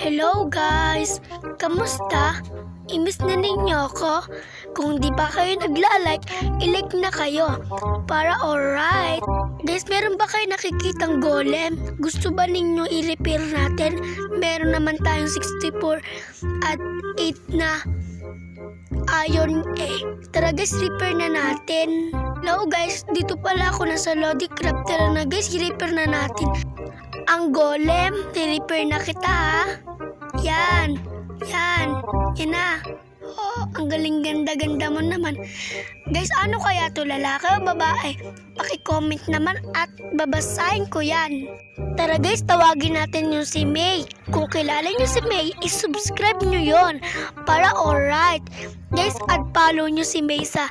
Hello guys! Kamusta? Imiss na ninyo ako? Kung di pa kayo nagla-like, i-like na kayo. Para alright. Guys, meron ba kayo nakikitang golem? Gusto ba ninyo i-repair natin? Meron naman tayong 64 at 8 na iron Tara guys, repair na natin. Hello guys, dito pala ako nasa Lodi Craft. Tara na guys, i-repair na natin ang golem. I-repair na kita ha. Yan na. Oh, ang galing ganda-ganda mo naman. Guys, ano kaya to, lalaki o babae? Paki-comment naman at babasahin ko yan. Tara guys, tawagin natin yung si May. Kung kilala nyo si May, isubscribe nyo yon para alright. Guys, at follow nyo si May sa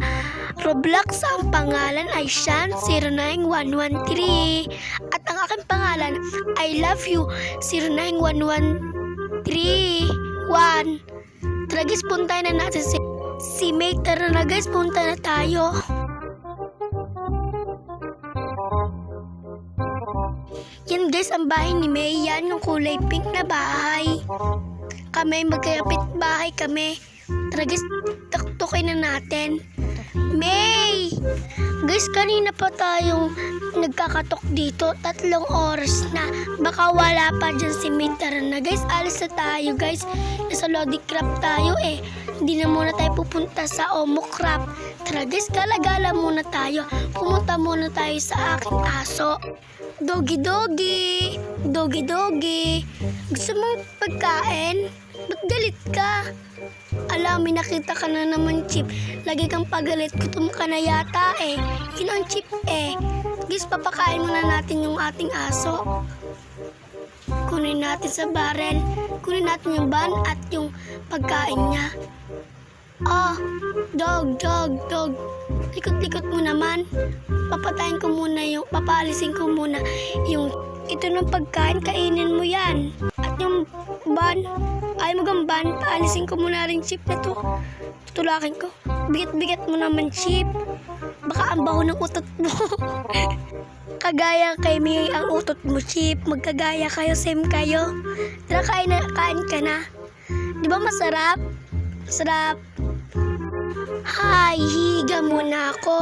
Roblox. Ang pangalan ay Shan09113. At ang aking pangalan, I love you 09113. Tara guys, punta na natin si May. Tara na guys, punta na tayo. Yan guys, ang bahay ni May. Yan yung kulay pink na bahay. Kami magkapit bahay kami. Tara guys, tuktukin na natin. May! Guys, kanina pa tayong nagkakatok dito. 3 oras na. Baka wala pa dyan si May. Tara na guys, alis na tayo guys. Nasa Lodi Craft tayo Hindi na muna tayo pupunta sa Omo Craft. Tara guys, gala-gala muna tayo. Pumunta muna tayo sa aking aso. Doggy doggy. Doggy doggy. Gusto mong pagkain? Ba't galit ka? Alam, may nakita ka na naman, Chip. Lagi kang pagalit. Gutom ka na yata Yun ang Chip Guys, papakain muna natin yung ating aso. Kunin natin sa barrel. Kunin natin yung ban at yung pagkain niya. Dog. Likot-likot mo naman. Papatayin ko muna papaalisin ko muna yung ito ng pagkain. Kainin mo yan. At yung ban, ayaw mo gang ban, paalisin ko muna rin Chip na to. Tutulakin ko. Bigat-bigat mo naman, Chip. Baka ang baho ng utot mo. Kagaya kay May ang utot mo, Chip. Magkagaya kayo, same kayo. Tara, kain ka na. Di ba masarap? Masarap. Hi, higa muna ako.